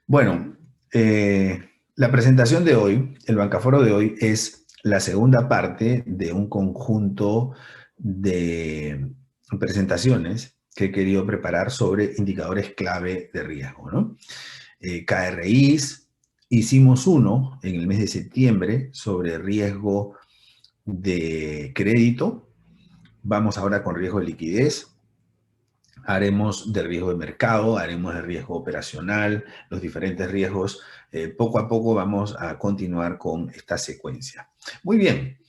Bueno, la presentación de hoy, el Bancaforo de hoy, es la segunda parte de un conjunto de presentaciones que he querido preparar sobre indicadores clave de riesgo, ¿no? KRIs, hicimos uno en el mes de septiembre sobre riesgo de crédito, vamos ahora con riesgo de liquidez. Haremos de riesgo de mercado, haremos de riesgo operacional, los diferentes riesgos. Poco a poco vamos a continuar con esta secuencia. Muy bien,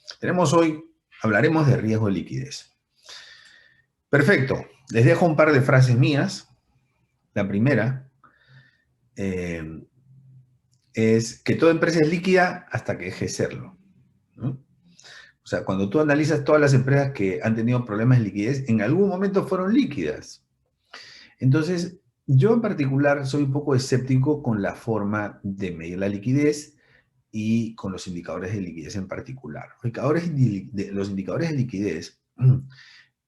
hablaremos de riesgo de liquidez. Perfecto, les dejo un par de frases mías. La primera es que toda empresa es líquida hasta que deje de serlo, ¿no? O sea, cuando tú analizas todas las empresas que han tenido problemas de liquidez, en algún momento fueron líquidas. Entonces, yo en particular soy un poco escéptico con la forma de medir la liquidez y con los indicadores de liquidez en particular. Los indicadores de liquidez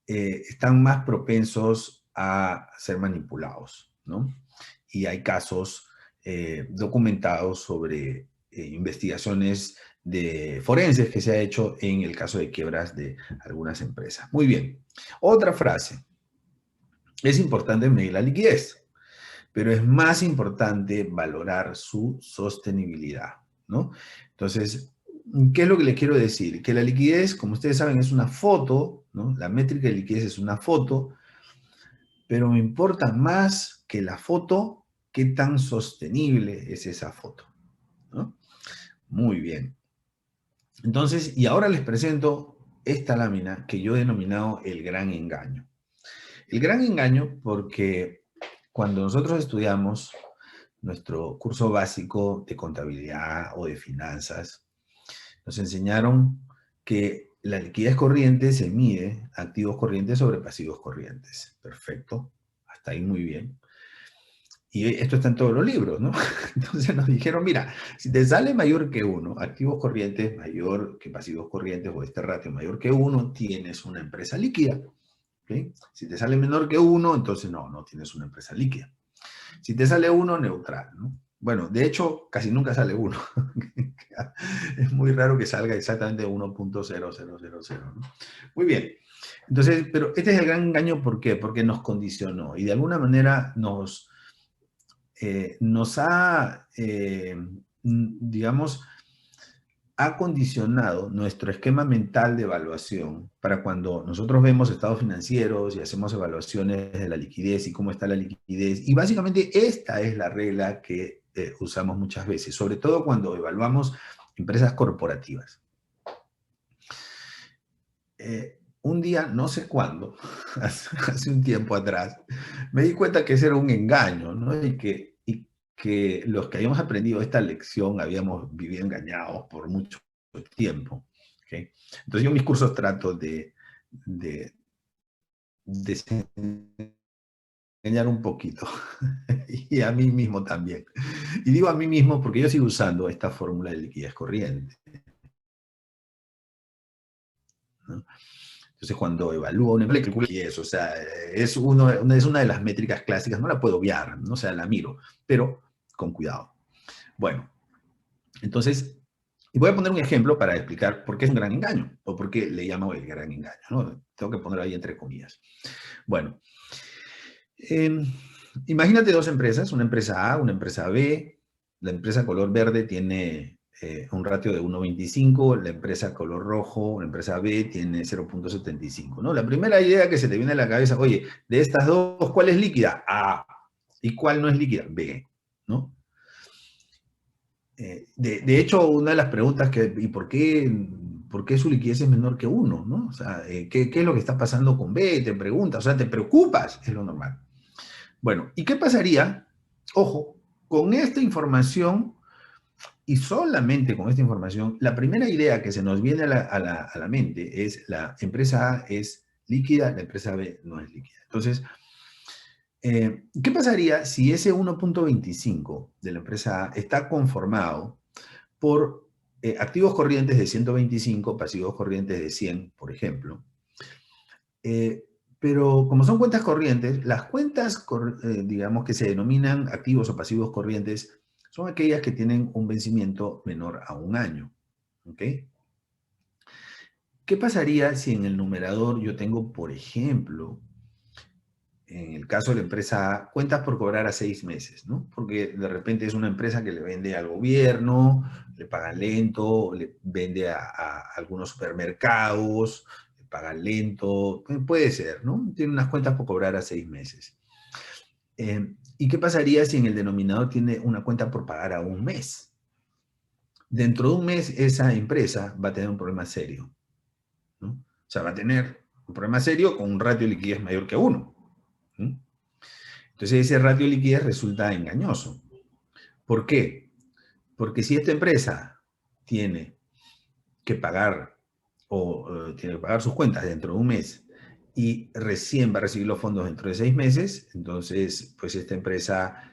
están más propensos a ser manipulados, ¿no? Y hay casos documentados sobre investigaciones de forenses que se ha hecho en el caso de quiebras de algunas empresas. Muy bien. Otra frase. Es importante medir la liquidez, pero es más importante valorar su sostenibilidad, ¿no? Entonces, ¿qué es lo que les quiero decir? Que la liquidez, como ustedes saben, es una foto, ¿no? La métrica de liquidez es una foto, pero me importa más que la foto, qué tan sostenible es esa foto, ¿no? Muy bien. Entonces, y ahora les presento esta lámina que yo he denominado el gran engaño. El gran engaño porque cuando nosotros estudiamos nuestro curso básico de contabilidad o de finanzas, nos enseñaron que la liquidez corriente se mide activos corrientes sobre pasivos corrientes. Perfecto, hasta ahí muy bien. Y esto está en todos los libros, ¿no? Entonces nos dijeron, mira, si te sale mayor que uno, activos corrientes mayor que pasivos corrientes o este ratio mayor que uno, tienes una empresa líquida. ¿Okay? Si te sale menor que uno, entonces no tienes una empresa líquida. Si te sale uno, neutral, ¿no? Bueno, de hecho, casi nunca sale uno. Es muy raro que salga exactamente 1.0000, ¿no? Muy bien. Entonces, pero este es el gran engaño, ¿por qué? Porque nos condicionó y de alguna manera nos ha, digamos, ha condicionado nuestro esquema mental de evaluación para cuando nosotros vemos estados financieros y hacemos evaluaciones de la liquidez y cómo está la liquidez. Y básicamente esta es la regla que usamos muchas veces, sobre todo cuando evaluamos empresas corporativas. Un día, no sé cuándo, hace un tiempo atrás, me di cuenta que ese era un engaño, ¿no? Y que los que habíamos aprendido esta lección habíamos vivido engañados por mucho tiempo. ¿Okay? Entonces yo en mis cursos trato de enseñar un poquito, y a mí mismo también. Y digo a mí mismo porque yo sigo usando esta fórmula de liquidez corriente, ¿no? Entonces, cuando evalúo una empresa, y eso, o sea, es una de las métricas clásicas, no la puedo obviar, ¿no? O sea, la miro, pero con cuidado. Bueno, entonces, y voy a poner un ejemplo para explicar por qué es un gran engaño, o por qué le llamo el gran engaño, ¿no? Tengo que ponerlo ahí entre comillas. Bueno, eh, imagínate dos empresas, una empresa A, una empresa B. La empresa color verde tiene un ratio de 1.25, la empresa color rojo, la empresa B, tiene 0.75, ¿no? La primera idea que se te viene a la cabeza, oye, de estas dos, ¿cuál es líquida? A. ¿Y cuál no es líquida? B, ¿no? De hecho, una de las preguntas que, ¿y por qué su liquidez es menor que uno? ¿No? O sea, ¿qué es lo que está pasando con B? Te preguntas, o sea, te preocupas, es lo normal. Bueno, ¿y qué pasaría? Ojo, con esta información y solamente con esta información, la primera idea que se nos viene a la mente es la empresa A es líquida, la empresa B no es líquida. Entonces, ¿qué pasaría si ese 1.25 de la empresa A está conformado por activos corrientes de 125, pasivos corrientes de 100, por ejemplo? Pero como son cuentas corrientes, las cuentas, digamos, que se denominan activos o pasivos corrientes, son aquellas que tienen un vencimiento menor a un año. ¿Ok? ¿Qué pasaría si en el numerador yo tengo, por ejemplo, en el caso de la empresa A, cuentas por cobrar a 6 meses, ¿no? Porque de repente es una empresa que le vende al gobierno, le pagan lento, le vende a algunos supermercados, le pagan lento, puede ser, ¿no? Tiene unas cuentas por cobrar a 6 meses. ¿Y qué pasaría si en el denominador tiene una cuenta por pagar a un mes? Dentro de un mes esa empresa va a tener un problema serio, ¿no? O sea, va a tener un problema serio con un ratio de liquidez mayor que 1. Entonces ese ratio de liquidez resulta engañoso. ¿Por qué? Porque si esta empresa tiene que pagar tiene que pagar sus cuentas dentro de un mes y recién va a recibir los fondos dentro de 6 meses, entonces pues esta empresa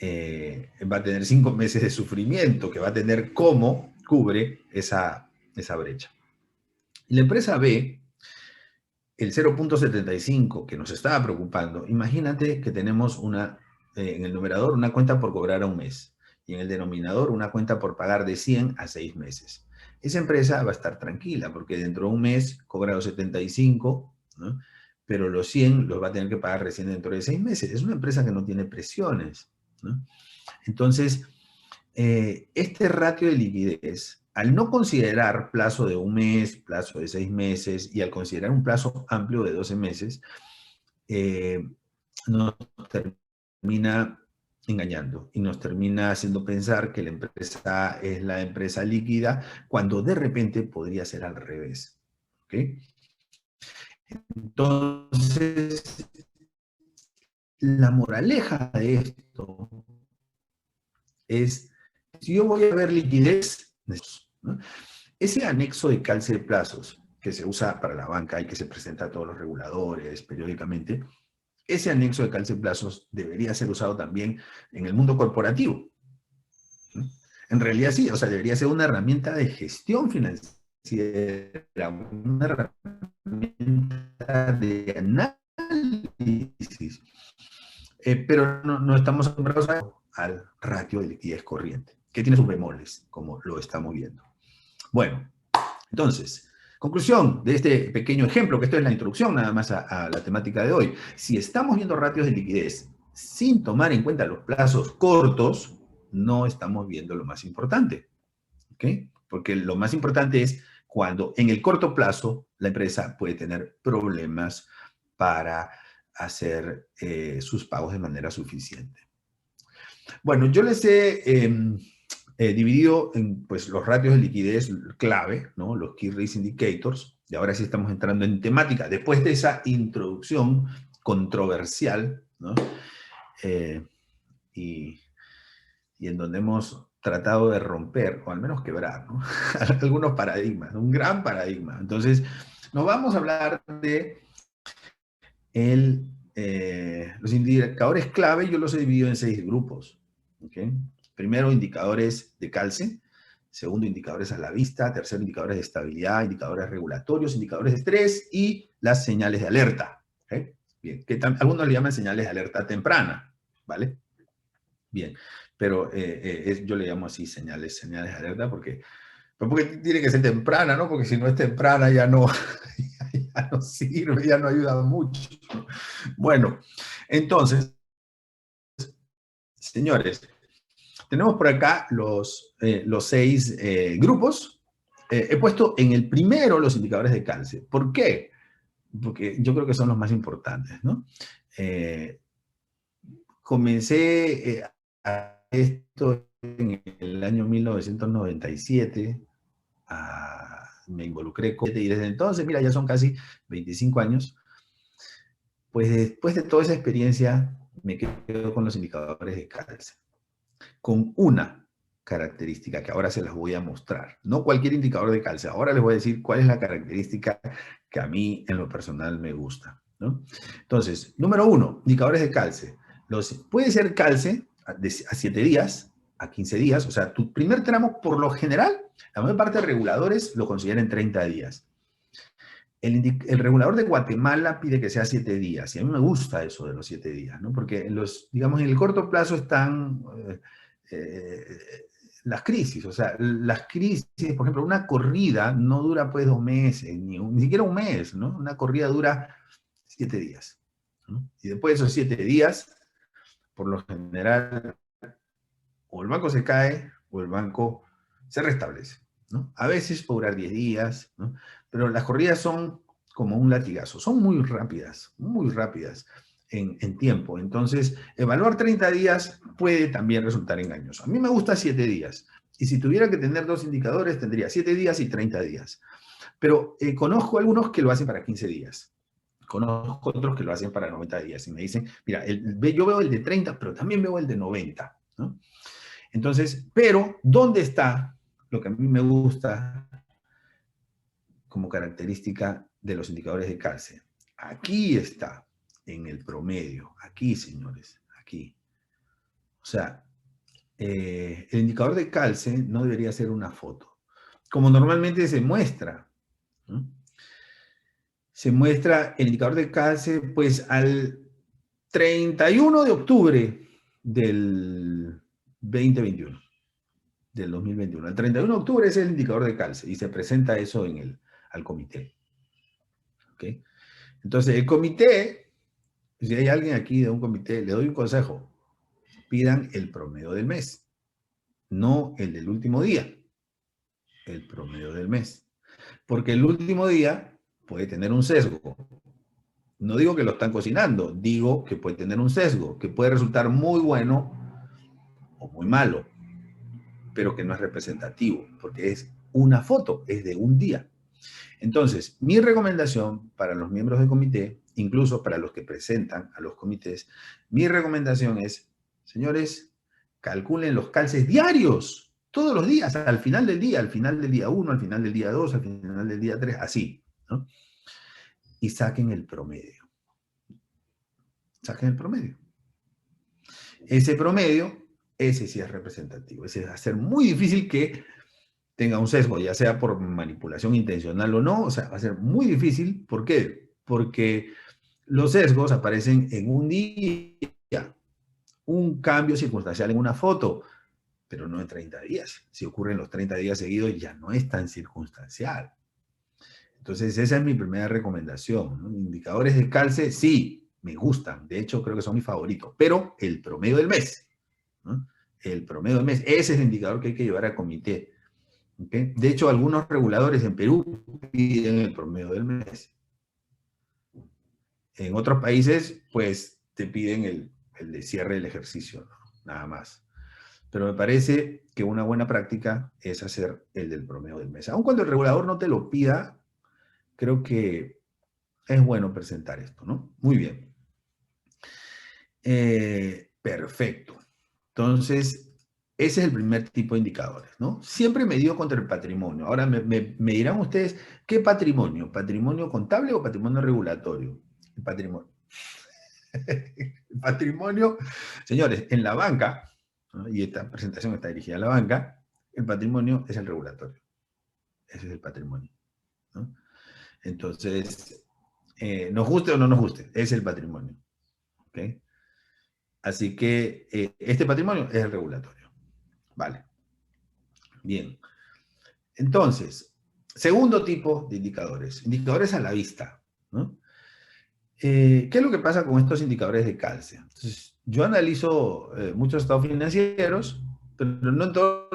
va a tener 5 meses de sufrimiento que va a tener cómo cubre esa brecha. Y la empresa B, el 0.75 que nos estaba preocupando, imagínate que tenemos en el numerador una cuenta por cobrar a un mes y en el denominador una cuenta por pagar de 100 a 6 meses. Esa empresa va a estar tranquila porque dentro de un mes cobra los 75, ¿no? Pero los 100 los va a tener que pagar recién dentro de 6 meses. Es una empresa que no tiene presiones, ¿no? Entonces, este ratio de liquidez, al no considerar plazo de un mes, plazo de 6 meses y al considerar un plazo amplio de 12 meses, nos termina engañando y nos termina haciendo pensar que la empresa es la empresa líquida cuando de repente podría ser al revés. ¿Ok? Entonces, la moraleja de esto es, si yo voy a ver liquidez, ¿no? Ese anexo de calce de plazos que se usa para la banca y que se presenta a todos los reguladores periódicamente, ese anexo de calce de plazos debería ser usado también en el mundo corporativo. ¿No? En realidad sí, o sea, debería ser una herramienta de gestión financiera, una herramienta de análisis, pero no estamos acostumbrados al ratio de liquidez corriente, que tiene sus bemoles, como lo estamos viendo. Bueno, entonces, conclusión de este pequeño ejemplo, que esto es la introducción nada más a la temática de hoy. Si estamos viendo ratios de liquidez sin tomar en cuenta los plazos cortos, no estamos viendo lo más importante. ¿Ok? Porque lo más importante es cuando en el corto plazo la empresa puede tener problemas para hacer sus pagos de manera suficiente. Bueno, yo les he dividido en pues, los ratios de liquidez clave, ¿no? Los Key Risk Indicators, y ahora sí estamos entrando en temática, después de esa introducción controversial, ¿no? Y en donde hemos tratado de romper, o al menos quebrar, ¿no? Algunos paradigmas, un gran paradigma. Entonces, nos vamos a hablar de los indicadores clave. Yo los he dividido en 6 grupos. ¿Okay? Primero, indicadores de calce. Segundo, indicadores a la vista. Tercero, indicadores de estabilidad, indicadores regulatorios, indicadores de estrés y las señales de alerta. ¿Okay? Bien, que algunos le llaman señales de alerta temprana, ¿vale? Bien, pero yo le llamo así señales de alerta porque tiene que ser temprana, ¿no? Porque si no es temprana ya no, ya no sirve, ya no ayuda mucho. Bueno, entonces, señores, tenemos por acá los 6 grupos. He puesto en el primero los indicadores de calce. ¿Por qué? Porque yo creo que son los más importantes, ¿no? Comencé a esto en el año 1997, me involucré con y desde entonces, mira, ya son casi 25 años, pues después de toda esa experiencia me quedo con los indicadores de calce, con una característica que ahora se las voy a mostrar. No cualquier indicador de calce, ahora les voy a decir cuál es la característica que a mí en lo personal me gusta, ¿no? Entonces, número 1, indicadores de calce. Puede ser calce a 7 días, a 15 días, o sea, tu primer tramo, por lo general, la mayor parte de reguladores lo consideran en 30 días. El regulador de Guatemala pide que sea 7 días, y a mí me gusta eso de los 7 días, ¿no? Porque digamos, en el corto plazo están eh, las crisis, o sea, las crisis, por ejemplo, una corrida no dura pues 2 meses, ni siquiera un mes, ¿no? Una corrida dura 7 días, ¿no? Y después de esos 7 días, por lo general, o el banco se cae o el banco se restablece, ¿no? A veces puede durar 10 días, ¿no? Pero las corridas son como un latigazo, son muy rápidas en tiempo. Entonces, evaluar 30 días puede también resultar engañoso. A mí me gusta 7 días. Y si tuviera que tener 2 indicadores, tendría 7 días y 30 días. Pero conozco algunos que lo hacen para 15 días. Conozco otros que lo hacen para 90 días. Y me dicen, mira, yo veo el de 30, pero también veo el de 90, ¿no? Entonces, pero, ¿dónde está lo que a mí me gusta como característica de los indicadores de calce? Aquí está, en el promedio. Aquí, señores, aquí. O sea, el indicador de calce no debería ser una foto, como normalmente se muestra, ¿no? Se muestra el indicador de calce, pues, al 31 de octubre del 2021. Del 2021. El 31 de octubre es el indicador de calce y se presenta eso al comité. ¿Ok? Entonces, el comité, si hay alguien aquí de un comité, le doy un consejo. Pidan el promedio del mes, no el del último día, el promedio del mes. Porque el último día puede tener un sesgo. No digo que lo están cocinando, digo que puede tener un sesgo, que puede resultar muy bueno o muy malo, pero que no es representativo, porque es una foto, es de un día. Entonces, mi recomendación para los miembros del comité, incluso para los que presentan a los comités, mi recomendación es, señores, calculen los calces diarios, todos los días, al final del día 1, al final del día 2, al final del día 3, así, ¿no? Y saquen el promedio. Saquen el promedio. Ese promedio, ese sí es representativo. Ese va a ser muy difícil que tenga un sesgo, ya sea por manipulación intencional o no, o sea, va a ser muy difícil. ¿Por qué? Porque los sesgos aparecen en un día, un cambio circunstancial en una foto, pero no en 30 días. Si ocurren los 30 días seguidos, ya no es tan circunstancial. Entonces, esa es mi primera recomendación, ¿no? Indicadores de calce, sí, me gustan. De hecho, creo que son mis favoritos, pero el promedio del mes, ¿no? El promedio del mes, ese es el indicador que hay que llevar al comité. ¿Okay? De hecho, algunos reguladores en Perú piden el promedio del mes. En otros países, pues, te piden el de cierre del ejercicio, ¿no? Nada más. Pero me parece que una buena práctica es hacer el del promedio del mes. Aun cuando el regulador no te lo pida, creo que es bueno presentar esto, ¿no? Muy bien. Perfecto. Entonces, ese es el primer tipo de indicadores, ¿no? Siempre medido contra el patrimonio. Ahora me dirán ustedes, ¿qué patrimonio? ¿Patrimonio contable o patrimonio regulatorio? El patrimonio. El patrimonio, señores, en la banca, ¿no? Y esta presentación está dirigida a la banca, el patrimonio es el regulatorio. Ese es el patrimonio, ¿no? Entonces, nos guste o no nos guste, es el patrimonio. ¿Ok? Así que este patrimonio es el regulatorio. Vale. Bien. Entonces, segundo tipo de indicadores. Indicadores a la vista, ¿no? ¿Qué es lo que pasa con estos indicadores de calce? Entonces, yo analizo muchos estados financieros, pero no en todos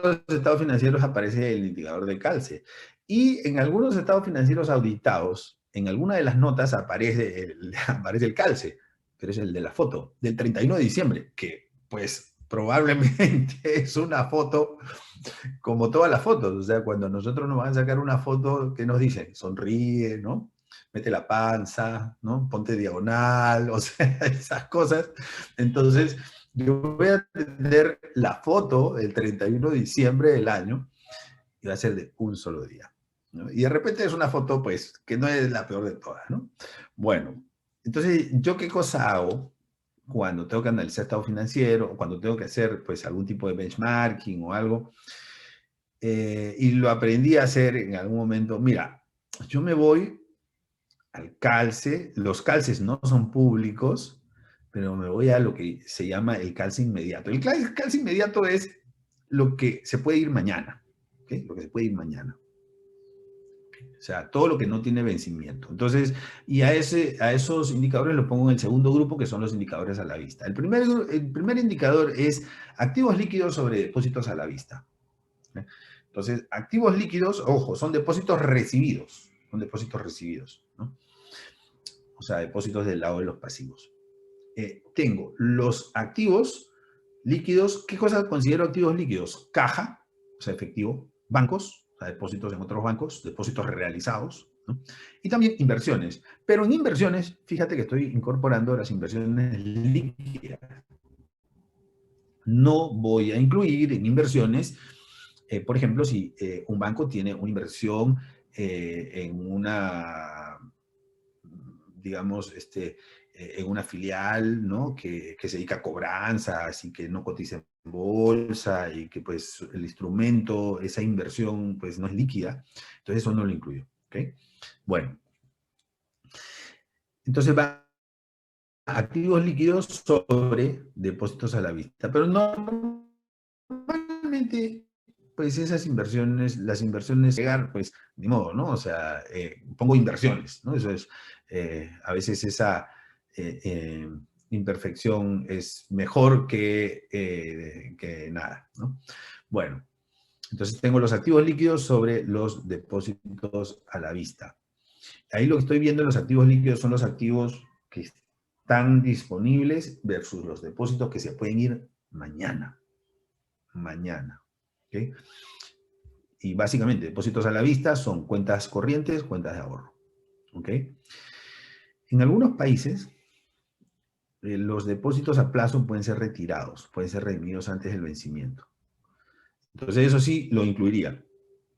los estados financieros aparece el indicador de calce. Y en algunos estados financieros auditados, en alguna de las notas aparece el calce, pero es el de la foto, del 31 de diciembre, que pues probablemente es una foto como todas las fotos. O sea, cuando nosotros nos van a sacar una foto, ¿qué nos dicen? Sonríe, ¿no? Mete la panza, ¿no? Ponte diagonal, o sea, esas cosas. Entonces, yo voy a tener la foto del 31 de diciembre del año y va a ser de un solo día, ¿no? Y de repente es una foto, pues, que no es la peor de todas, ¿no? Bueno, entonces, ¿yo qué cosa hago cuando tengo que analizar estado financiero o cuando tengo que hacer, pues, algún tipo de benchmarking o algo? Y lo aprendí a hacer en algún momento. Mira, yo me voy al calce. Los calces no son públicos, pero me voy a lo que se llama el calce inmediato. El calce inmediato es lo que se puede ir mañana, ¿ok? Lo que se puede ir mañana. O sea, todo lo que no tiene vencimiento. Entonces, y a esos indicadores los pongo en el segundo grupo, que son los indicadores a la vista. El primer indicador es activos líquidos sobre depósitos a la vista. Entonces, activos líquidos, ojo, son depósitos recibidos. Son depósitos recibidos, ¿no? O sea, depósitos del lado de los pasivos. Tengo los activos líquidos. ¿Qué cosas considero activos líquidos? Caja, o sea, efectivo. Bancos, o sea, depósitos en otros bancos, depósitos realizados, ¿no? Y también inversiones. Pero en inversiones, fíjate que estoy incorporando las inversiones líquidas. No voy a incluir en inversiones, por ejemplo, si un banco tiene una inversión en una, digamos, en una filial, ¿no? Que se dedica a cobranzas y que no cotiza en bolsa y que pues el instrumento, esa inversión pues no es líquida, entonces eso no lo incluyo, ¿ok? Bueno, entonces va activos líquidos sobre depósitos a la vista, pero normalmente pues esas inversiones, las inversiones llegar, pues ni modo, ¿no? O sea, pongo inversiones, ¿no? Eso es, a veces esa eh, eh, imperfección es mejor que nada, ¿no? Bueno, entonces tengo los activos líquidos sobre los depósitos a la vista. Ahí lo que estoy viendo en los activos líquidos son los activos que están disponibles versus los depósitos que se pueden ir mañana. Mañana. ¿Ok? Y básicamente, depósitos a la vista son cuentas corrientes, cuentas de ahorro. ¿Ok? En algunos países, los depósitos a plazo pueden ser retirados, pueden ser redimidos antes del vencimiento. Entonces, eso sí lo incluiría,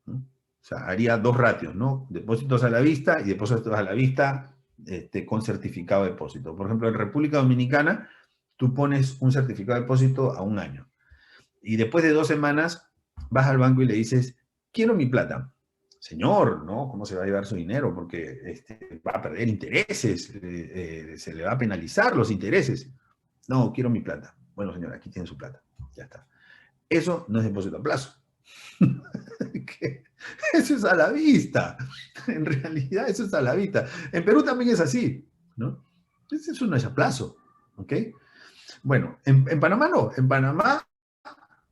¿no? O sea, haría dos ratios, ¿no? Depósitos a la vista y depósitos a la vista con certificado de depósito. Por ejemplo, en República Dominicana, tú pones un certificado de depósito a un año. Y después de 2 semanas, vas al banco y le dices, quiero mi plata. Señor, ¿no? ¿Cómo se va a llevar su dinero? Porque va a perder intereses, se le va a penalizar los intereses. No, quiero mi plata. Bueno, señor, aquí tiene su plata. Ya está. Eso no es depósito a plazo. Eso es a la vista. En realidad, eso es a la vista. En Perú también es así, ¿no? Eso no es a plazo, ¿ok? Bueno, en Panamá no. En Panamá,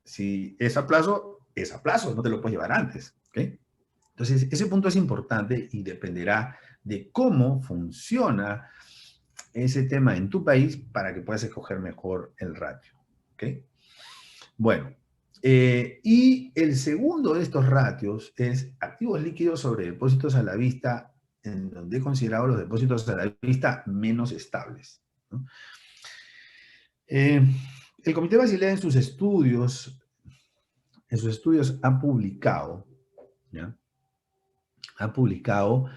si es a plazo, no te lo puedes llevar antes, ¿ok? Entonces, ese punto es importante y dependerá de cómo funciona ese tema en tu país para que puedas escoger mejor el ratio, ¿ok? Bueno, y el segundo de estos ratios es activos líquidos sobre depósitos a la vista, en donde he considerado los depósitos a la vista menos estables, ¿no? El Comité Basilea en sus estudios ha publicado, ¿ya? Ha publicado,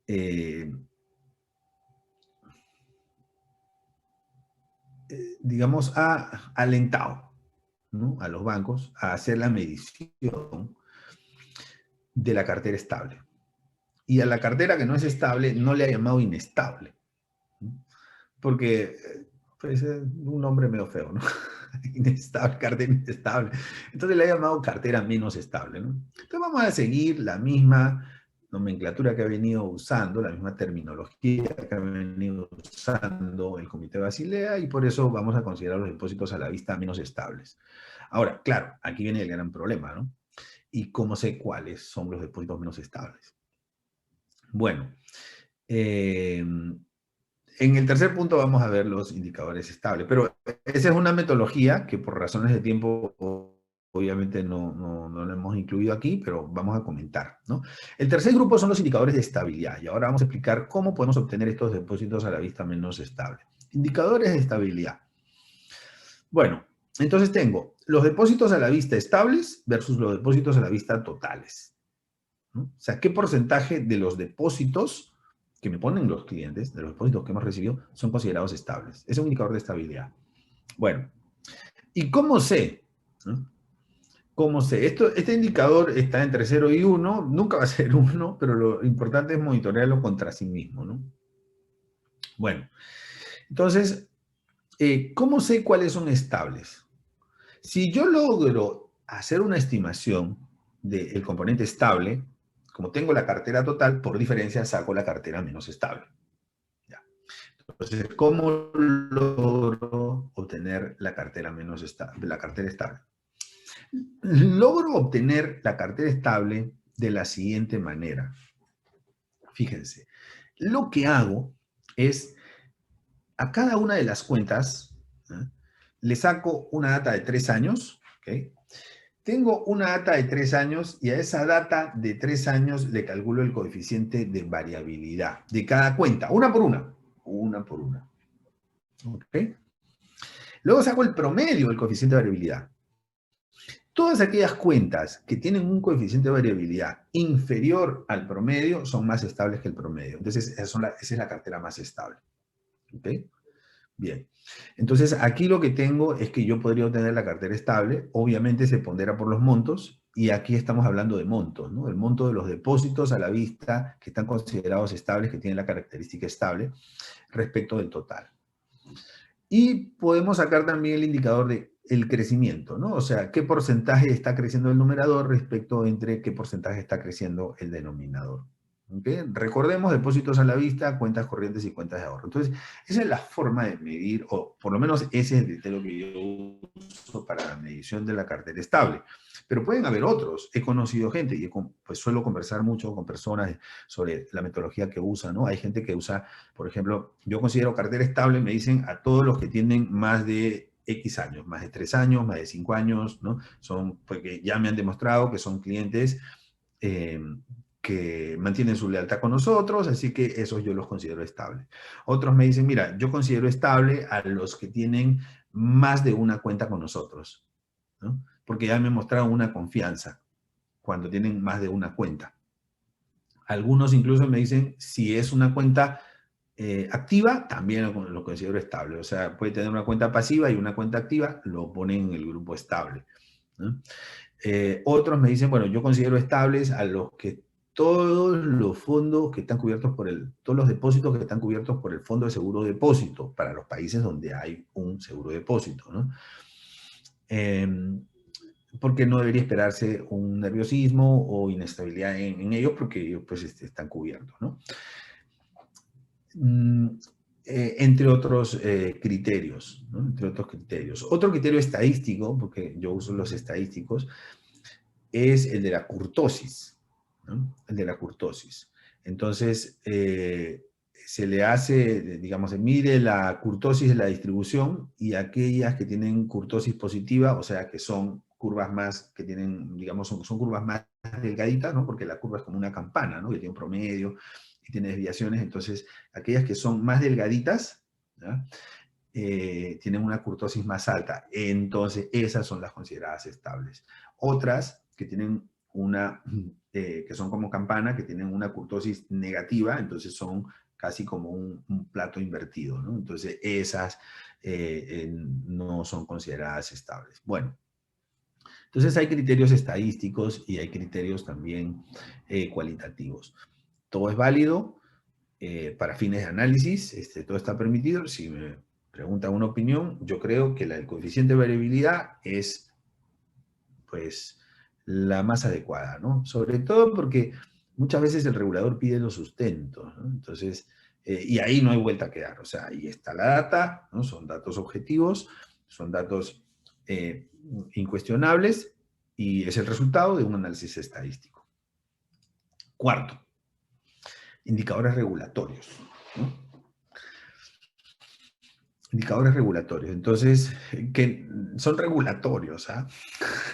eh, digamos, ha alentado, ¿no?, a los bancos a hacer la medición de la cartera estable. Y a la cartera que no es estable no le ha llamado inestable, ¿no? Porque pues, es un nombre medio feo, ¿no? Inestable, cartera inestable. Entonces le ha llamado cartera menos estable, ¿no? Entonces vamos a seguir la misma nomenclatura que ha venido usando, la misma terminología que ha venido usando el Comité Basilea, y por eso vamos a considerar los depósitos a la vista menos estables. Ahora, claro, aquí viene el gran problema, ¿no? ¿Y cómo sé cuáles son los depósitos menos estables? Bueno, en el tercer punto vamos a ver los indicadores estables, pero esa es una metodología que por razones de tiempo obviamente no lo hemos incluido aquí, pero vamos a comentar, ¿no? El tercer grupo son los indicadores de estabilidad, y ahora vamos a explicar cómo podemos obtener estos depósitos a la vista menos estables. Indicadores de estabilidad. Bueno, entonces tengo los depósitos a la vista estables versus los depósitos a la vista totales, ¿no? O sea, ¿qué porcentaje de los depósitos que me ponen los clientes, de los depósitos que hemos recibido, son considerados estables? Es un indicador de estabilidad. Bueno, ¿y cómo sé, ¿no?, ¿Cómo sé? Este indicador está entre 0 y 1, nunca va a ser 1, pero lo importante es monitorearlo contra sí mismo, ¿no? Bueno, entonces, ¿cómo sé cuáles son estables? Si yo logro hacer una estimación del componente estable, como tengo la cartera total, por diferencia saco la cartera menos estable. ¿Ya? Entonces, ¿cómo logro obtener la cartera menos estable, la cartera estable? Logro obtener la cartera estable de la siguiente manera. Fíjense, lo que hago es a cada una de las cuentas, ¿eh? Le saco una data de 3 años, ¿ok? Tengo una data de 3 años y a esa data de 3 años le calculo el coeficiente de variabilidad de cada cuenta, una por una. Una por una. ¿Ok? Luego saco el promedio del coeficiente de variabilidad. Todas aquellas cuentas que tienen un coeficiente de variabilidad inferior al promedio son más estables que el promedio. Entonces, esa es la cartera más estable. ¿Ok? Bien. Entonces, aquí lo que tengo es que yo podría obtener la cartera estable. Obviamente se pondera por los montos y aquí estamos hablando de montos, ¿no? El monto de los depósitos a la vista que están considerados estables, que tienen la característica estable respecto del total. Y podemos sacar también el indicador de el crecimiento, ¿no? O sea, qué porcentaje está creciendo el numerador respecto entre qué porcentaje está creciendo el denominador. ¿Okay? Recordemos depósitos a la vista, cuentas corrientes y cuentas de ahorro. Entonces, esa es la forma de medir, o por lo menos ese es el criterio que yo uso para la medición de la cartera estable. Pero pueden haber otros. He conocido gente y pues suelo conversar mucho con personas sobre la metodología que usan, ¿no? Hay gente que usa, por ejemplo, yo considero cartera estable, me dicen a todos los que tienen más de X años, más de 3 años, más de 5 años, ¿no? Son, porque ya me han demostrado que son clientes eh, que mantienen su lealtad con nosotros, así que esos yo los considero estables. Otros me dicen, mira, yo considero estable a los que tienen más de una cuenta con nosotros, ¿no? Porque ya me mostraron una confianza cuando tienen más de una cuenta. Algunos incluso me dicen, si es una cuenta activa, también lo considero estable. O sea, puede tener una cuenta pasiva y una cuenta activa, lo ponen en el grupo estable, ¿no? Otros me dicen, bueno, yo considero estables a los que todos los fondos que están cubiertos todos los depósitos que están cubiertos por el Fondo de Seguro Depósito, para los países donde hay un seguro depósito, ¿no? Porque no debería esperarse un nerviosismo o inestabilidad en ellos porque pues están cubiertos, ¿no? Entre otros criterios, ¿no? Entre otros criterios. Otro criterio estadístico, porque yo uso los estadísticos, es el de la kurtosis, ¿no? El de la kurtosis. Entonces, se le hace, digamos, se mide la kurtosis de la distribución y aquellas que tienen kurtosis positiva, o sea, que son curvas más, que tienen, digamos, son curvas más delgaditas, ¿no? Porque la curva es como una campana, ¿no? Que tiene un promedio y tiene desviaciones. Entonces, aquellas que son más delgaditas, ¿ya? Tienen una kurtosis más alta. Entonces, esas son las consideradas estables. Otras que tienen que son como campana, que tienen una kurtosis negativa, entonces son casi como un plato invertido, ¿no? Entonces, esas no son consideradas estables. Bueno, entonces hay criterios estadísticos y hay criterios también cualitativos. Todo es válido para fines de análisis, todo está permitido. Si me preguntan una opinión, yo creo que el coeficiente de variabilidad es, pues, la más adecuada, ¿no? Sobre todo porque muchas veces el regulador pide los sustentos, ¿no? Entonces, y ahí no hay vuelta a quedar, o sea, ahí está la data, ¿no? Son datos objetivos, son datos incuestionables y es el resultado de un análisis estadístico. Cuarto, indicadores regulatorios, ¿no? Indicadores regulatorios. Entonces, que son regulatorios, ¿ah?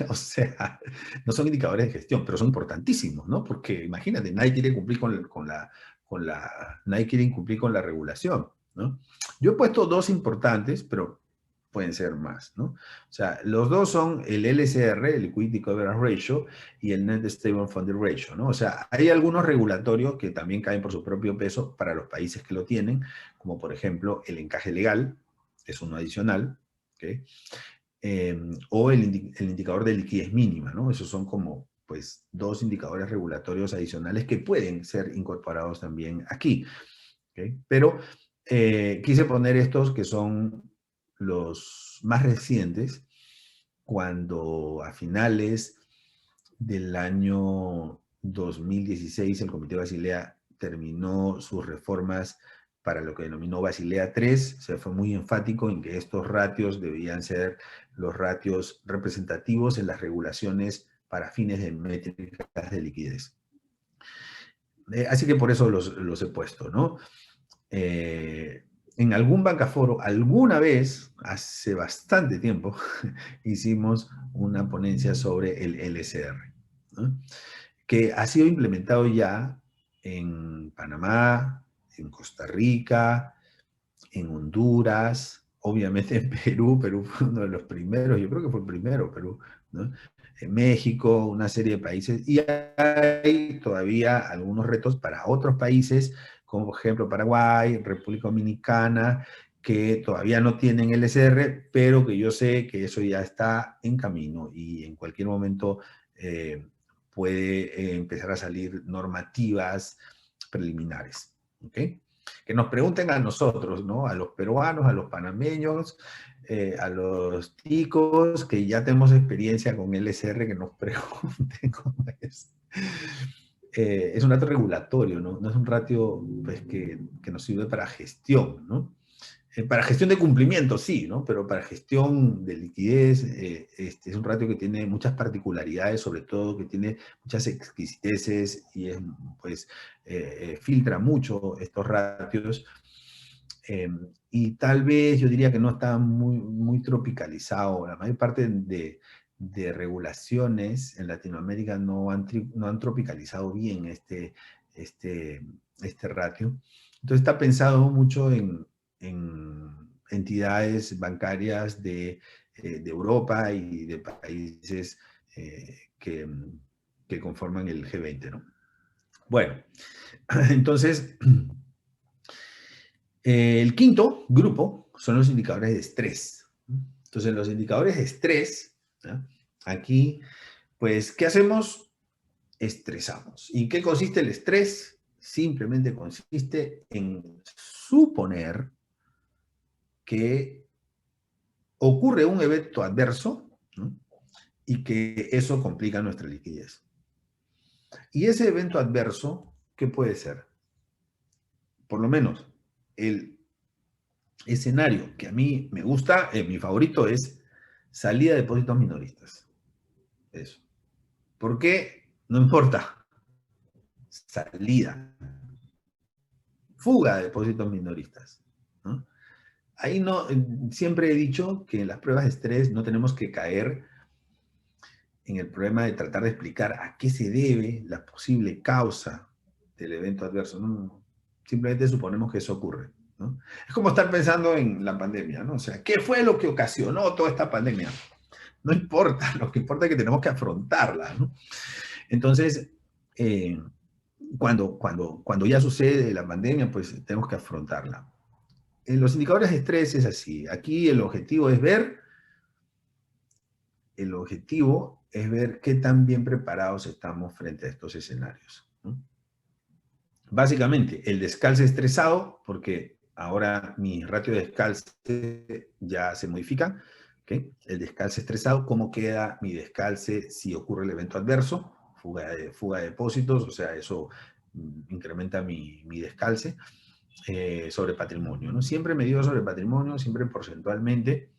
O sea, no son indicadores de gestión, pero son importantísimos, ¿no? Porque imagínate, nadie quiere cumplir nadie quiere cumplir con la regulación, ¿no? Yo he puesto dos importantes, pero pueden ser más, ¿no? O sea, los dos son el LCR, el Liquidity Coverage Ratio, y el Net Stable Funding Ratio, ¿no? O sea, hay algunos regulatorios que también caen por su propio peso para los países que lo tienen, como por ejemplo el encaje legal, es uno adicional, ¿ok? o el indicador de liquidez mínima, ¿no? Esos son como, pues, dos indicadores regulatorios adicionales que pueden ser incorporados también aquí, ¿ok? Pero quise poner estos que son los más recientes, cuando a finales del año 2016 el Comité Basilea terminó sus reformas para lo que denominó Basilea III, se fue muy enfático en que estos ratios debían ser los ratios representativos en las regulaciones para fines de métricas de liquidez. Así que por eso los he puesto, ¿no? En algún bancaforo, alguna vez, hace bastante tiempo, hicimos una ponencia sobre el LCR, ¿no? Que ha sido implementado ya en Panamá, en Costa Rica, en Honduras, obviamente en Perú. Perú fue uno de los primeros, yo creo que fue el primero, Perú, ¿no? En México, una serie de países, y hay todavía algunos retos para otros países, como por ejemplo Paraguay, República Dominicana, que todavía no tienen LCR, pero que yo sé que eso ya está en camino y en cualquier momento puede empezar a salir normativas preliminares, ¿ok? Que nos pregunten a nosotros, ¿no? A los peruanos, a los panameños, a los ticos, que ya tenemos experiencia con LSR, que nos pregunten cómo es. Es un ratio regulatorio, ¿no? No es un ratio, pues, que nos sirve para gestión, ¿no? Para gestión de cumplimiento, sí, ¿no? Pero para gestión de liquidez, es un ratio que tiene muchas particularidades, sobre todo que tiene muchas exquisiteces y es, pues, filtra mucho estos ratios. Y tal vez yo diría que no está muy, muy tropicalizado. La mayor parte de regulaciones en Latinoamérica no han tropicalizado bien este ratio. Entonces está pensado mucho en entidades bancarias de Europa y de países que conforman el G20, ¿no? Bueno, entonces, el quinto grupo son los indicadores de estrés. Entonces, los indicadores de estrés, ¿no? Aquí, pues, ¿qué hacemos? Estresamos. ¿Y qué consiste el estrés? Simplemente consiste en suponer que ocurre un evento adverso, ¿no? Y que eso complica nuestra liquidez. Y ese evento adverso, ¿qué puede ser? Por lo menos, el escenario que a mí me gusta, mi favorito es salida de depósitos minoristas. Eso. ¿Por qué? No importa. Salida. Fuga de depósitos minoristas, ¿no? Ahí no, siempre he dicho que en las pruebas de estrés no tenemos que caer en el problema de tratar de explicar a qué se debe la posible causa del evento adverso. No, simplemente suponemos que eso ocurre, ¿no? Es como estar pensando en la pandemia, ¿no? O sea, ¿qué fue lo que ocasionó toda esta pandemia? No importa, lo que importa es que tenemos que afrontarla, ¿no? Entonces, eh, cuando ya sucede la pandemia, pues tenemos que afrontarla. En los indicadores de estrés es así. Aquí el objetivo es ver qué tan bien preparados estamos frente a estos escenarios, ¿no? Básicamente, el descalce estresado, porque ahora mi ratio de descalce ya se modifica, ¿okay? El descalce estresado, ¿cómo queda mi descalce si ocurre el evento adverso? Fuga de depósitos, o sea, eso incrementa mi descalce sobre patrimonio, ¿no? Siempre medido sobre patrimonio, siempre porcentualmente.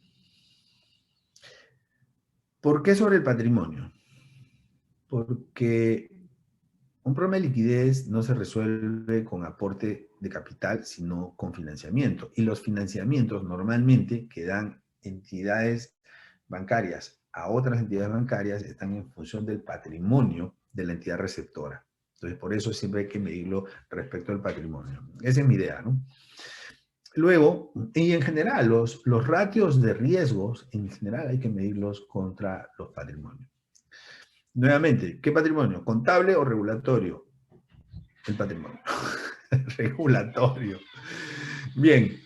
¿Por qué sobre el patrimonio? Porque un problema de liquidez no se resuelve con aporte de capital, sino con financiamiento. Y los financiamientos normalmente que dan entidades bancarias a otras entidades bancarias están en función del patrimonio de la entidad receptora. Entonces, por eso siempre hay que medirlo respecto al patrimonio. Esa es mi idea, ¿no? Luego, y en general, los ratios de riesgos, en general hay que medirlos contra los patrimonios. Nuevamente, ¿qué patrimonio? ¿Contable o regulatorio? El patrimonio. Regulatorio. Bien.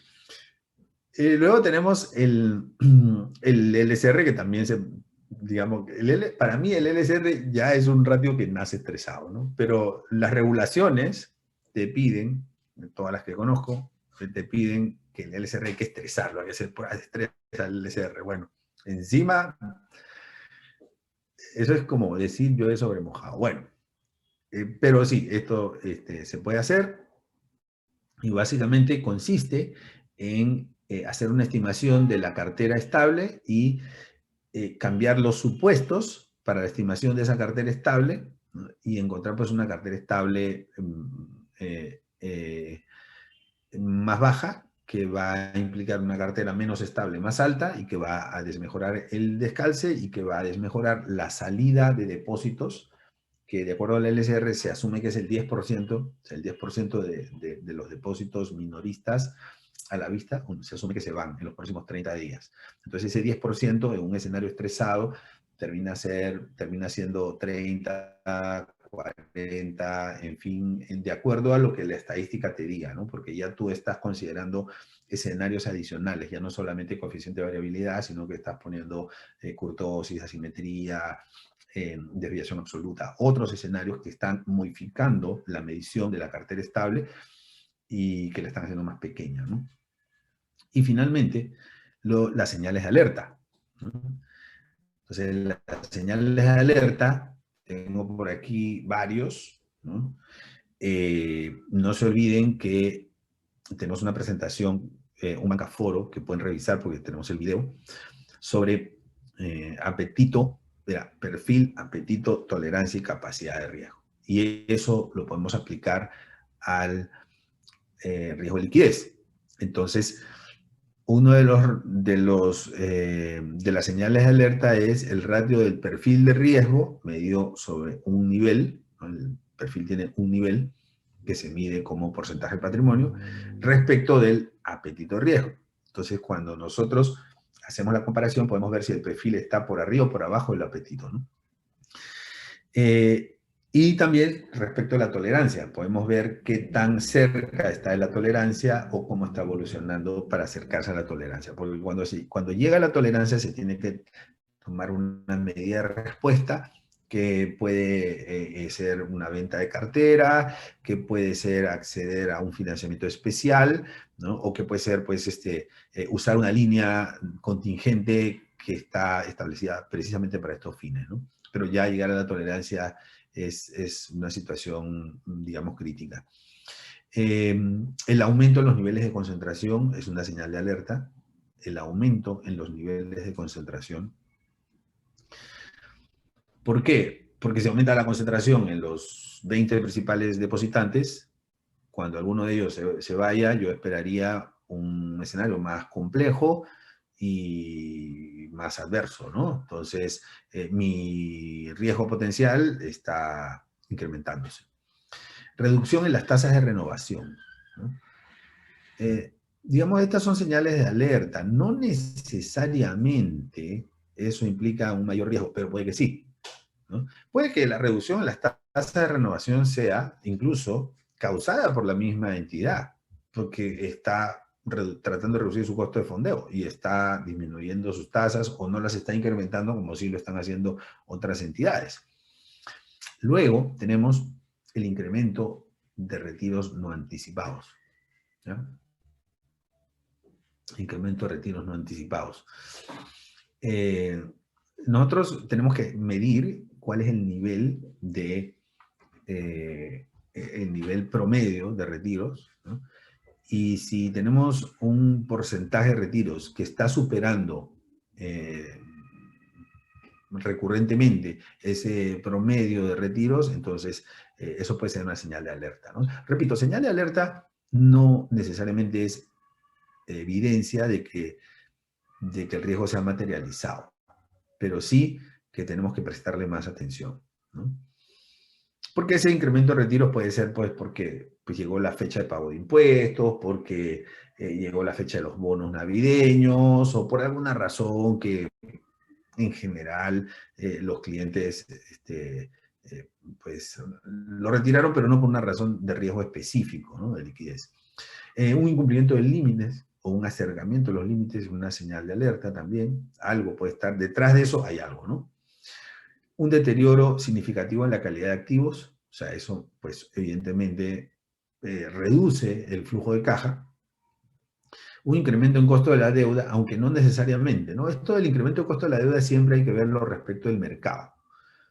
Luego tenemos el LSR, que también digamos, para mí el LSR ya es un ratio que nace estresado, ¿no? Pero las regulaciones te piden, todas las que conozco, te piden que el LSR hay que estresarlo, hay que hacer pruebas de estrés al LSR. Bueno, encima, eso es como decir yo he sobremojado. Bueno, pero sí, esto se puede hacer y básicamente consiste en hacer una estimación de la cartera estable y cambiar los supuestos para la estimación de esa cartera estable, ¿no? Y encontrar pues una cartera estable más baja, que va a implicar una cartera menos estable, más alta, y que va a desmejorar el descalce y que va a desmejorar la salida de depósitos, que de acuerdo al LSR se asume que es el 10%, o sea, el 10% de los depósitos minoristas a la vista, se asume que se van en los próximos 30 días. Entonces ese 10% en un escenario estresado termina siendo 30, 40, en fin, de acuerdo a lo que la estadística te diga, ¿no? Porque ya tú estás considerando escenarios adicionales, ya no solamente coeficiente de variabilidad, sino que estás poniendo kurtosis, asimetría, desviación absoluta, otros escenarios que están modificando la medición de la cartera estable y que la están haciendo más pequeña, ¿no? Y finalmente, las señales de alerta, ¿no? Entonces, las señales de alerta, tengo por aquí varios, ¿no? No se olviden que tenemos una presentación, un bancaforo que pueden revisar porque tenemos el video, sobre apetito, perfil, apetito, tolerancia y capacidad de riesgo. Y eso lo podemos aplicar al riesgo de liquidez. Entonces, uno de las señales de alerta es el ratio del perfil de riesgo medido sobre un nivel, ¿no? El perfil tiene un nivel que se mide como porcentaje de patrimonio respecto del apetito de riesgo. Entonces, cuando nosotros hacemos la comparación, podemos ver si el perfil está por arriba o por abajo del apetito, ¿no? Y también respecto a la tolerancia, podemos ver qué tan cerca está de la tolerancia o cómo está evolucionando para acercarse a la tolerancia. Porque cuando llega a la tolerancia se tiene que tomar una medida de respuesta que puede ser una venta de cartera, que puede ser acceder a un financiamiento especial, ¿no? O que puede ser pues, usar una línea contingente que está establecida precisamente para estos fines, ¿no? Pero ya llegar a la tolerancia es una situación, digamos, crítica. El aumento en los niveles de concentración es una señal de alerta. El aumento en los niveles de concentración. ¿Por qué? Porque si aumenta la concentración en los 20 principales depositantes, cuando alguno de ellos se vaya, yo esperaría un escenario más complejo y más adverso, ¿no? Entonces, mi riesgo potencial está incrementándose. Reducción en las tasas de renovación, ¿no? Digamos, estas son señales de alerta. No necesariamente eso implica un mayor riesgo, pero puede que sí, ¿no? Puede que la reducción en las tasas de renovación sea incluso causada por la misma entidad, porque está tratando de reducir su costo de fondeo y está disminuyendo sus tasas o no las está incrementando como sí lo están haciendo otras entidades. Luego tenemos el incremento de retiros no anticipados, ¿ya? Incremento de retiros no anticipados. Nosotros tenemos que medir cuál es el nivel el nivel promedio de retiros, ¿no? Y si tenemos un porcentaje de retiros que está superando recurrentemente ese promedio de retiros, entonces eso puede ser una señal de alerta, ¿no? Repito, señal de alerta no necesariamente es evidencia de que el riesgo se ha materializado, pero sí que tenemos que prestarle más atención, ¿no? Porque ese incremento de retiros puede ser pues porque pues, llegó la fecha de pago de impuestos, porque llegó la fecha de los bonos navideños o por alguna razón que en general los clientes pues lo retiraron, pero no por una razón de riesgo específico, ¿no? De liquidez. Un incumplimiento de límites o un acercamiento a los límites es una señal de alerta también. Algo puede estar detrás de eso, hay algo, ¿no? Un deterioro significativo en la calidad de activos, o sea, eso pues evidentemente reduce el flujo de caja. Un incremento en costo de la deuda, aunque no necesariamente, ¿no? Esto del incremento de costo de la deuda siempre hay que verlo respecto del mercado.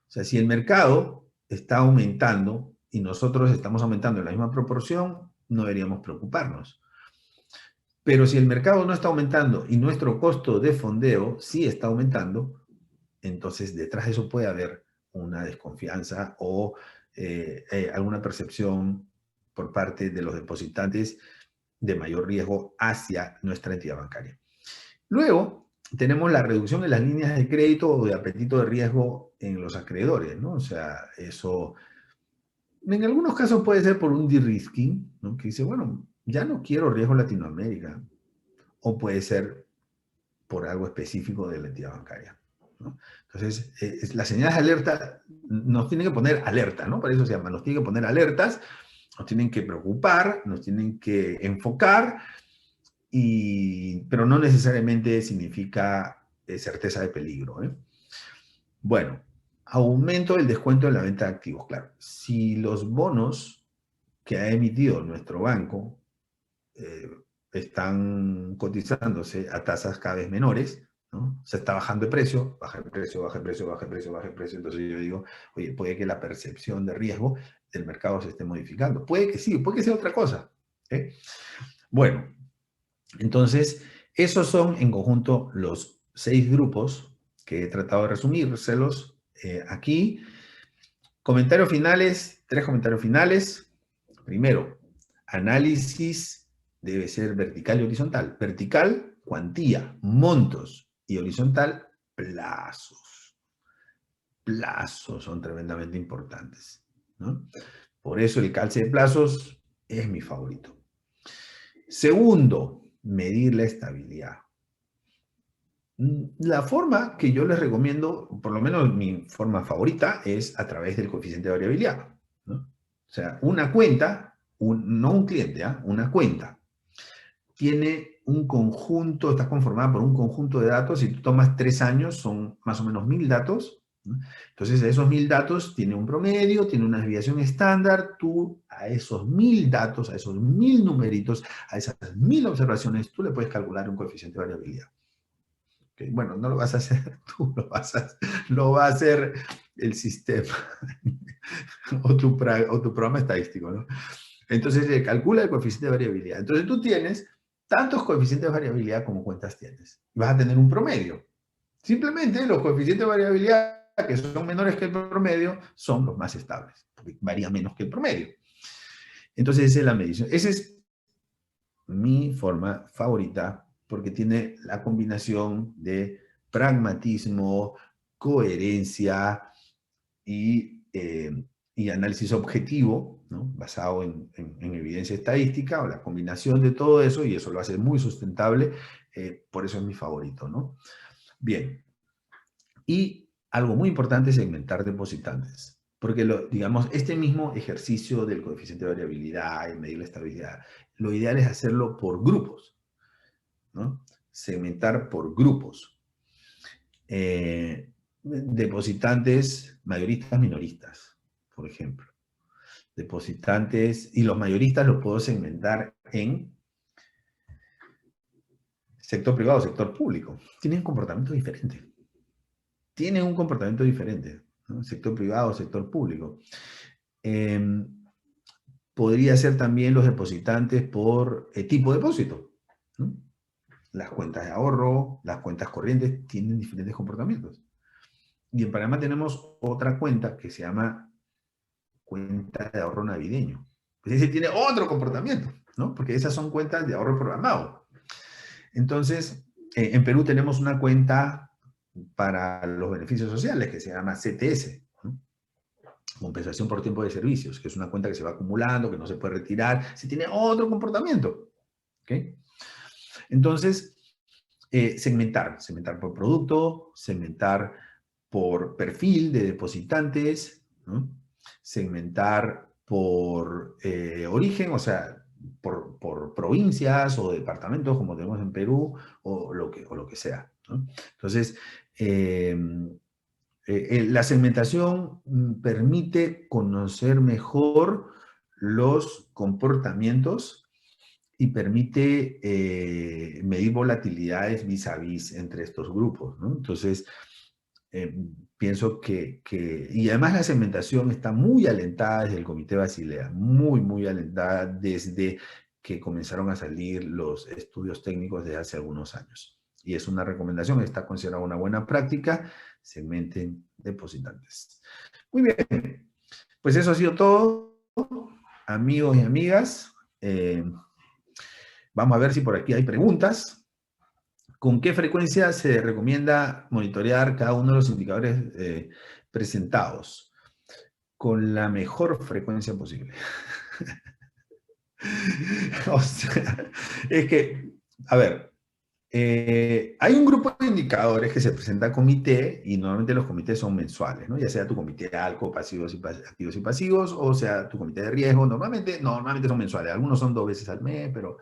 O sea, si el mercado está aumentando y nosotros estamos aumentando en la misma proporción, no deberíamos preocuparnos. Pero si el mercado no está aumentando y nuestro costo de fondeo sí está aumentando, entonces detrás de eso puede haber una desconfianza o alguna percepción por parte de los depositantes de mayor riesgo hacia nuestra entidad bancaria. Luego, tenemos la reducción de las líneas de crédito o de apetito de riesgo en los acreedores, ¿no? O sea, eso en algunos casos puede ser por un de-risking, ¿no? Que dice, bueno, ya no quiero riesgo en Latinoamérica. O puede ser por algo específico de la entidad bancaria, ¿no? Entonces, las señales de alerta nos tienen que poner alerta, ¿no? Para eso se llama, nos tienen que poner alertas, nos tienen que preocupar, nos tienen que enfocar, pero no necesariamente significa certeza de peligro, ¿eh? Bueno, aumento del descuento en la venta de activos. Claro, si los bonos que ha emitido nuestro banco eh, están cotizándose a tasas cada vez menores, ¿no? Se está bajando de precio, baja el precio, baja el precio, baja el precio, baja el precio. Entonces yo digo, oye, puede que la percepción de riesgo del mercado se esté modificando. Puede que sí, puede que sea otra cosa, ¿eh? Bueno, entonces, esos son en conjunto los 6 grupos que he tratado de resumírselos aquí. Comentarios finales, 3 comentarios finales. Primero, análisis debe ser vertical y horizontal. Vertical, cuantía, montos. Y horizontal, plazos. Plazos son tremendamente importantes, ¿no? Por eso el calce de plazos es mi favorito. Segundo, medir la estabilidad. La forma que yo les recomiendo, por lo menos mi forma favorita, es a través del coeficiente de variabilidad, ¿no? O sea, una cuenta, no un cliente, ¿eh? Una cuenta, tiene un conjunto, está conformada por un conjunto de datos. Si tú tomas 3 años, son más o menos 1000 datos, ¿no? Entonces, de esos 1000 datos tiene un promedio, tiene una desviación estándar. Tú a esos 1000 datos, a esos 1000 numeritos, a esas 1000 observaciones, tú le puedes calcular un coeficiente de variabilidad. Okay. Bueno, no lo vas a hacer tú, lo va a hacer el sistema o tu programa estadístico, ¿no? Entonces, calcula el coeficiente de variabilidad. Entonces, tú tienes tantos coeficientes de variabilidad como cuentas tienes. Y vas a tener un promedio. Simplemente los coeficientes de variabilidad que son menores que el promedio son los más estables, porque varía menos que el promedio. Entonces, esa es la medición. Esa es mi forma favorita, porque tiene la combinación de pragmatismo, coherencia y análisis objetivo, ¿no? Basado en evidencia estadística, o la combinación de todo eso, y eso lo hace muy sustentable. Por eso es mi favorito, ¿no? Bien. Y algo muy importante es segmentar depositantes. Porque, digamos, este mismo ejercicio del coeficiente de variabilidad y medir la estabilidad, lo ideal es hacerlo por grupos, ¿no? Segmentar por grupos. Depositantes mayoristas, minoristas, por ejemplo. Depositantes, y los mayoristas los puedo segmentar en sector privado, sector público. Tienen comportamientos diferentes. Tienen un comportamiento diferente, ¿no? Sector privado, sector público. Podría ser también los depositantes por tipo de depósito, ¿no? Las cuentas de ahorro, las cuentas corrientes tienen diferentes comportamientos. Y en Panamá tenemos otra cuenta que se llama cuenta de ahorro navideño. Pues ese tiene otro comportamiento, ¿no? Porque esas son cuentas de ahorro programado. Entonces, en Perú tenemos una cuenta para los beneficios sociales que se llama CTS, ¿no? Compensación por tiempo de servicios, que es una cuenta que se va acumulando, que no se puede retirar, se tiene otro comportamiento, ¿ok? Entonces, segmentar por producto, segmentar por perfil de depositantes, ¿no? Segmentar por origen, o sea, por provincias o departamentos como tenemos en Perú o lo que sea, ¿no? Entonces, la segmentación permite conocer mejor los comportamientos y permite medir volatilidades vis a vis entre estos grupos, ¿no? Entonces, pienso y además la segmentación está muy alentada desde el Comité Basilea, muy, muy alentada desde que comenzaron a salir los estudios técnicos de hace algunos años. Y es una recomendación, está considerada una buena práctica, segmenten depositantes. Muy bien, pues eso ha sido todo, amigos y amigas. Vamos a ver si por aquí hay preguntas. ¿Con qué frecuencia se recomienda monitorear cada uno de los indicadores presentados? Con la mejor frecuencia posible. O sea, es que, a ver, hay un grupo de indicadores que se presenta a comité y normalmente los comités son mensuales, ¿no? Ya sea tu comité de ALCO, activos y pasivos, o sea tu comité de riesgo, normalmente son mensuales. Algunos son 2 veces al mes, pero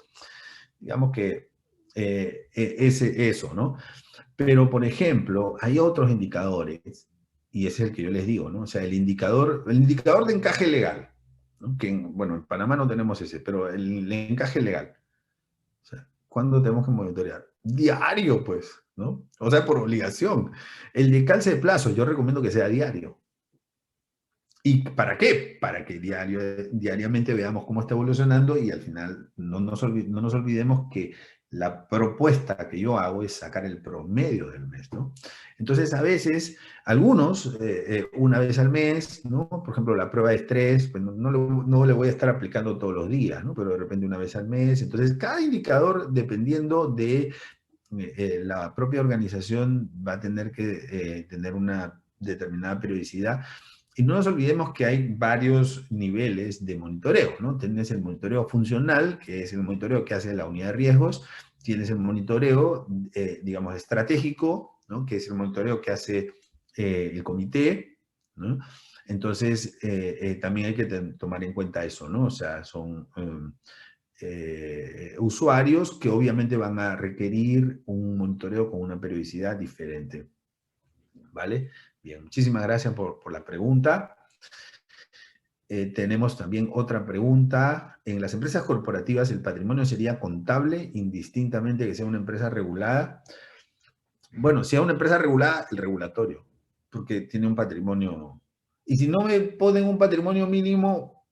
digamos que eso, ¿no? Pero, por ejemplo, hay otros indicadores, y ese es el que yo les digo, ¿no? O sea, el indicador de encaje legal, ¿no? Que, bueno, en Panamá no tenemos ese, pero el encaje legal. O sea, ¿cuándo tenemos que monitorear? Diario, pues, ¿no? O sea, por obligación. El de calce de plazo, yo recomiendo que sea diario. ¿Y para qué? Para que diariamente veamos cómo está evolucionando y al final no nos olvidemos que la propuesta que yo hago es sacar el promedio del mes, ¿no? Entonces, a veces, algunos, una vez al mes, ¿no? Por ejemplo, la prueba de estrés, pues no le voy a estar aplicando todos los días, ¿no? Pero de repente una vez al mes. Entonces, cada indicador, dependiendo de la propia organización, va a tener que tener una determinada periodicidad. Y no nos olvidemos que hay varios niveles de monitoreo, ¿no? Tienes el monitoreo funcional, que es el monitoreo que hace la unidad de riesgos. Tienes el monitoreo, digamos, estratégico, ¿no? Que es el monitoreo que hace el comité, ¿no? Entonces, también hay que tomar en cuenta eso, ¿no? O sea, son usuarios que obviamente van a requerir un monitoreo con una periodicidad diferente, ¿vale? Bien, muchísimas gracias por la pregunta. Tenemos también otra pregunta. ¿En las empresas corporativas el patrimonio sería contable indistintamente que sea una empresa regulada? Bueno, si es una empresa regulada, el regulatorio, porque tiene un patrimonio. Y si no me ponen un patrimonio mínimo,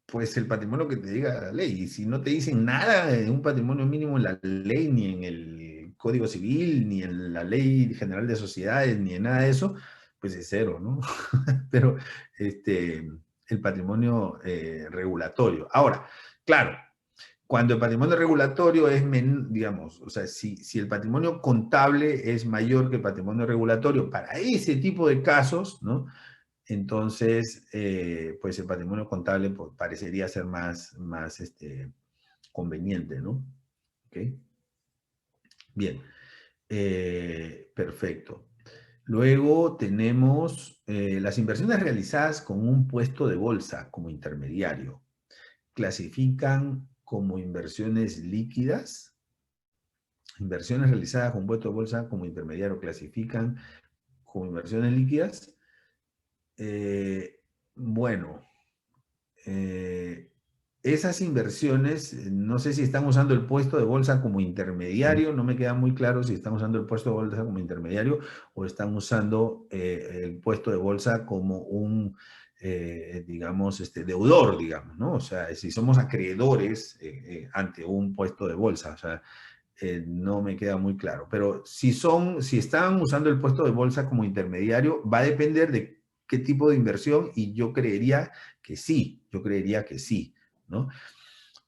pues el patrimonio que te diga la ley. Y si no te dicen nada de un patrimonio mínimo en la ley, ni en el Código Civil, ni en la Ley General de Sociedades, ni en nada de eso, pues es cero, ¿no? Pero el patrimonio regulatorio. Ahora, claro, cuando el patrimonio regulatorio es, digamos, o sea, si el patrimonio contable es mayor que el patrimonio regulatorio, para ese tipo de casos, ¿no? Entonces, pues el patrimonio contable pues, parecería ser más conveniente, ¿no? ¿Ok? Bien, perfecto. Luego tenemos las inversiones realizadas con un puesto de bolsa como intermediario. ¿Clasifican como inversiones líquidas? Inversiones realizadas con puesto de bolsa como intermediario clasifican como inversiones líquidas. Bueno, esas inversiones, no sé si están usando el puesto de bolsa como intermediario, no me queda muy claro si están usando el puesto de bolsa como intermediario o están usando el puesto de bolsa como un, digamos, deudor, digamos, ¿no? O sea, si somos acreedores ante un puesto de bolsa, o sea, no me queda muy claro. Pero si están usando el puesto de bolsa como intermediario, va a depender de qué tipo de inversión y yo creería que sí, ¿no?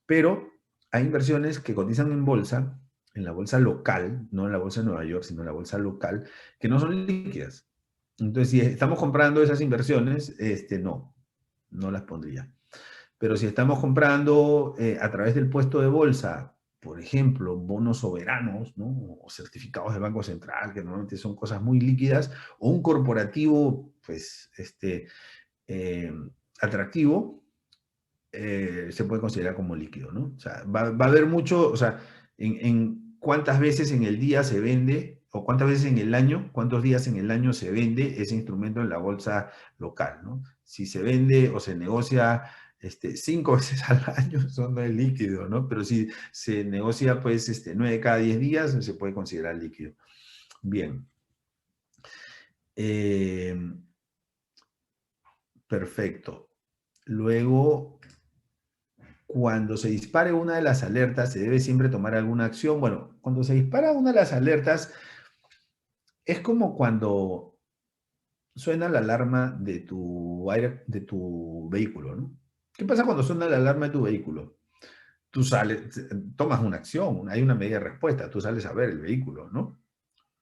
Pero hay inversiones que cotizan en la bolsa local, no en la bolsa de Nueva York, sino en la bolsa local, que no son líquidas. Entonces, si estamos comprando esas inversiones, no las pondría. Pero si estamos comprando a través del puesto de bolsa, por ejemplo, bonos soberanos, ¿no? O certificados de Banco Central, que normalmente son cosas muy líquidas, o un corporativo, pues, eh, atractivo, se puede considerar como líquido, ¿no? O sea, va a haber mucho, o sea, en cuántas veces en el día se vende, o cuántas veces en el año, cuántos días en el año se vende ese instrumento en la bolsa local, ¿no? Si se vende o se negocia 5 veces al año, eso no es líquido, ¿no? Pero si se negocia, pues, 9 cada 10 días, se puede considerar líquido. Bien. Perfecto. Luego, cuando se dispare una de las alertas, ¿se debe siempre tomar alguna acción? Bueno, cuando se dispara una de las alertas, es como cuando suena la alarma de tu vehículo, ¿no? ¿Qué pasa cuando suena la alarma de tu vehículo? Tú sales, tomas una acción, hay una medida de respuesta, tú sales a ver el vehículo, ¿no?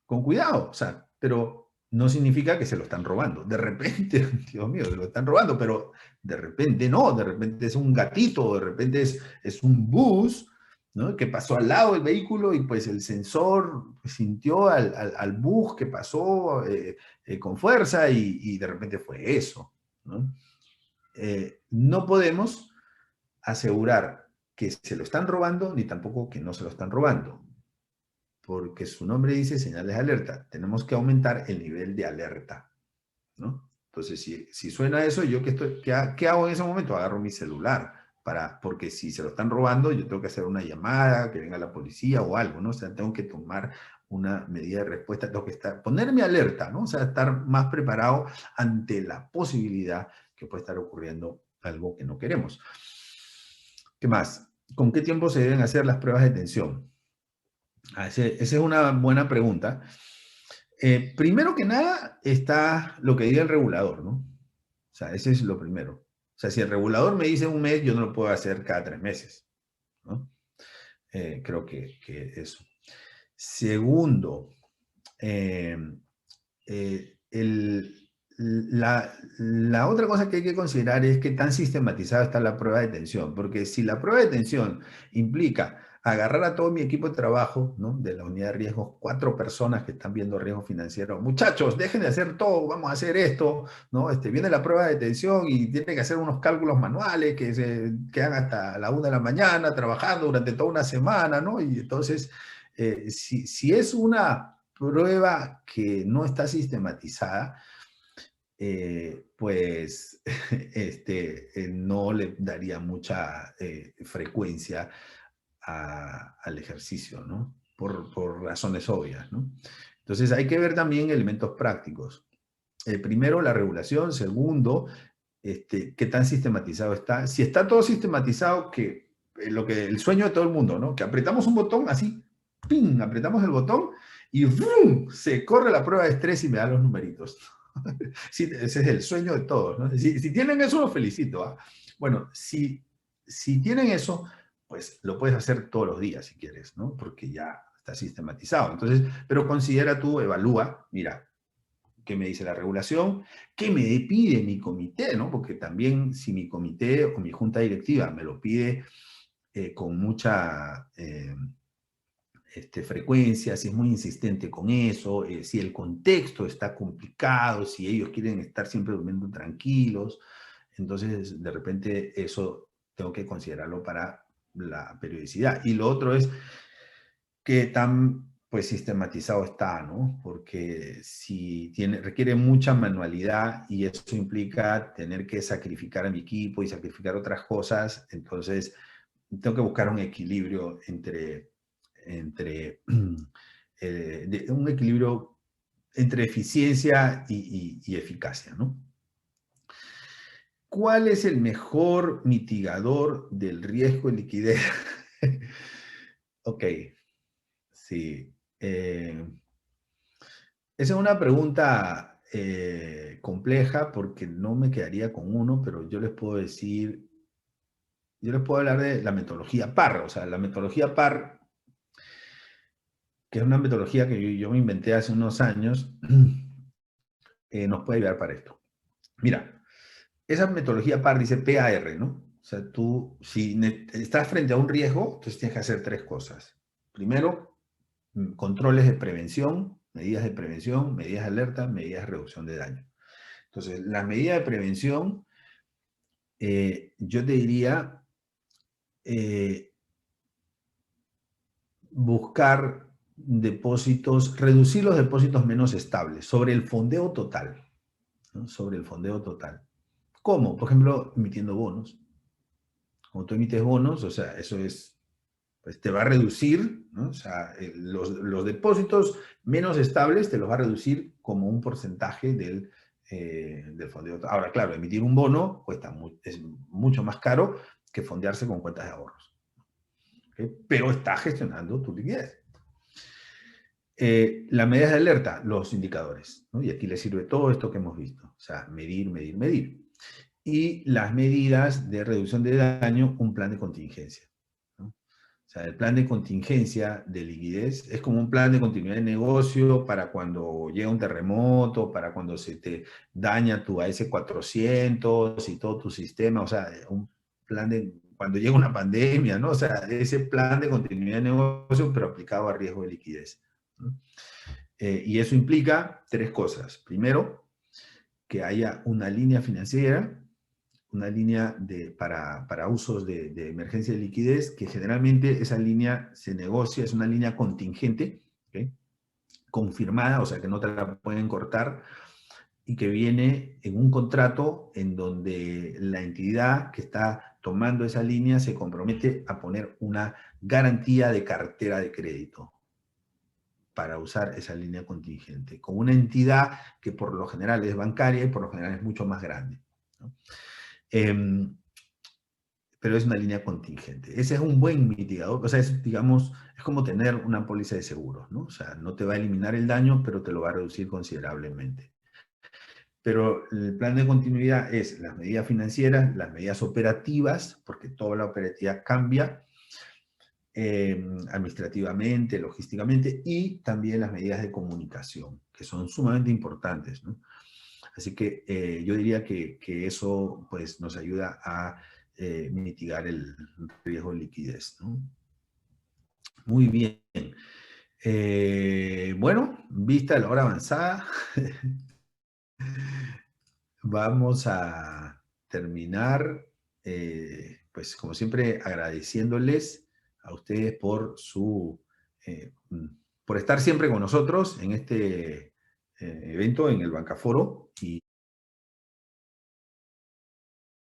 Con cuidado, o sea, pero no significa que se lo están robando. De repente, Dios mío, se lo están robando, pero de repente no, de repente es un gatito, de repente es un bus, ¿no? Que pasó al lado del vehículo y pues el sensor sintió al bus que pasó con fuerza y de repente fue eso, ¿no? No podemos asegurar que se lo están robando ni tampoco que no se lo están robando, porque su nombre dice señales de alerta. Tenemos que aumentar el nivel de alerta, ¿no? Entonces, si suena eso, ¿yo qué hago en ese momento? Agarro mi celular, porque si se lo están robando, yo tengo que hacer una llamada, que venga la policía o algo, ¿no? O sea, tengo que tomar una medida de respuesta, tengo que ponerme alerta, ¿no? O sea, estar más preparado ante la posibilidad que puede estar ocurriendo algo que no queremos. ¿Qué más? ¿Con qué tiempo se deben hacer las pruebas de tensión? Esa es una buena pregunta. Primero que nada está lo que diga el regulador, ¿no? O sea, ese es lo primero. O sea, si el regulador me dice un mes, yo no lo puedo hacer cada 3 meses, ¿no? Creo que eso. Segundo, eh, la otra cosa que hay que considerar es qué tan sistematizada está la prueba de tensión, porque si la prueba de tensión implica agarrar a todo mi equipo de trabajo, ¿no? De la unidad de riesgos, 4 personas que están viendo riesgo financiero, muchachos, dejen de hacer todo, vamos a hacer esto, ¿no? Viene la prueba de tensión y tiene que hacer unos cálculos manuales que se quedan hasta la 1 de la mañana trabajando durante toda una semana, ¿no? Y entonces, si es una prueba que no está sistematizada, pues no le daría mucha frecuencia al ejercicio, ¿no? Por razones obvias, ¿no? Entonces hay que ver también elementos prácticos. Primero, la regulación. Segundo, qué tan sistematizado está. Si está todo sistematizado, que el sueño de todo el mundo, ¿no? Que apretamos un botón así, ¡ping! Apretamos el botón y ¡vum! Se corre la prueba de estrés y me da los numeritos. Sí, ese es el sueño de todos, ¿no? Si tienen eso, los felicito, ¿ah? Bueno, si tienen eso, pues lo puedes hacer todos los días si quieres, ¿no? Porque ya está sistematizado. Entonces, pero considera tú, evalúa, mira, qué me dice la regulación, qué me pide mi comité, ¿no? Porque también si mi comité o mi junta directiva me lo pide con mucha frecuencia, si es muy insistente con eso, si el contexto está complicado, si ellos quieren estar siempre durmiendo tranquilos, entonces de repente eso tengo que considerarlo para la periodicidad. Y lo otro es qué tan pues sistematizado está, ¿no? Porque si requiere mucha manualidad y eso implica tener que sacrificar a mi equipo y sacrificar otras cosas, entonces tengo que buscar un equilibrio entre un equilibrio entre eficiencia y eficacia, ¿no? ¿Cuál es el mejor mitigador del riesgo de liquidez? Ok, sí. Esa es una pregunta compleja porque no me quedaría con uno, pero yo les puedo hablar de la metodología PAR. O sea, la metodología PAR, que es una metodología que yo me inventé hace unos años, nos puede ayudar para esto. Mira, esa metodología PAR dice PAR, ¿no? O sea, tú, si estás frente a un riesgo, entonces tienes que hacer 3 cosas. Primero, controles de prevención, medidas de alerta, medidas de reducción de daño. Entonces, las medidas de prevención yo te diría buscar depósitos, reducir los depósitos menos estables sobre el fondeo total, ¿no? Sobre el fondeo total. ¿Cómo? Por ejemplo, emitiendo bonos. Cuando tú emites bonos, o sea, eso es, pues te va a reducir, ¿no? O sea, los depósitos menos estables te los va a reducir como un porcentaje del fondeo. Ahora, claro, emitir un bono es mucho más caro que fondearse con cuentas de ahorros. ¿Okay? Pero está gestionando tu liquidez. Las medidas de alerta, los indicadores, ¿no? Y aquí les sirve todo esto que hemos visto. O sea, medir, medir, medir. Y las medidas de reducción de daño, un plan de contingencia, ¿no? O sea, el plan de contingencia de liquidez es como un plan de continuidad de negocio para cuando llega un terremoto, para cuando se te daña tu AS400 y todo tu sistema, o sea, un plan de cuando llega una pandemia, ¿no? O sea, ese plan de continuidad de negocio, pero aplicado a riesgo de liquidez, ¿no? Y eso implica tres cosas. Primero, que haya una línea financiera, una línea para usos de emergencia de liquidez, que generalmente esa línea se negocia, es una línea contingente, ¿okay? Confirmada, o sea que no te la pueden cortar, y que viene en un contrato en donde la entidad que está tomando esa línea se compromete a poner una garantía de cartera de crédito para usar esa línea contingente, con una entidad que por lo general es bancaria y por lo general es mucho más grande, ¿no? Pero es una línea contingente. Ese es un buen mitigador, o sea, es, digamos, es como tener una póliza de seguros, ¿no? O sea, no te va a eliminar el daño, pero te lo va a reducir considerablemente. Pero el plan de continuidad es las medidas financieras, las medidas operativas, porque toda la operatividad cambia, administrativamente, logísticamente, y también las medidas de comunicación, que son sumamente importantes, ¿no? Así que yo diría que eso pues, nos ayuda a mitigar el riesgo de liquidez, ¿no? Muy bien. Bueno, vista la hora avanzada, vamos a terminar, pues como siempre, agradeciéndoles a ustedes eh, por estar siempre con nosotros en este evento, en el Bancaforo. Y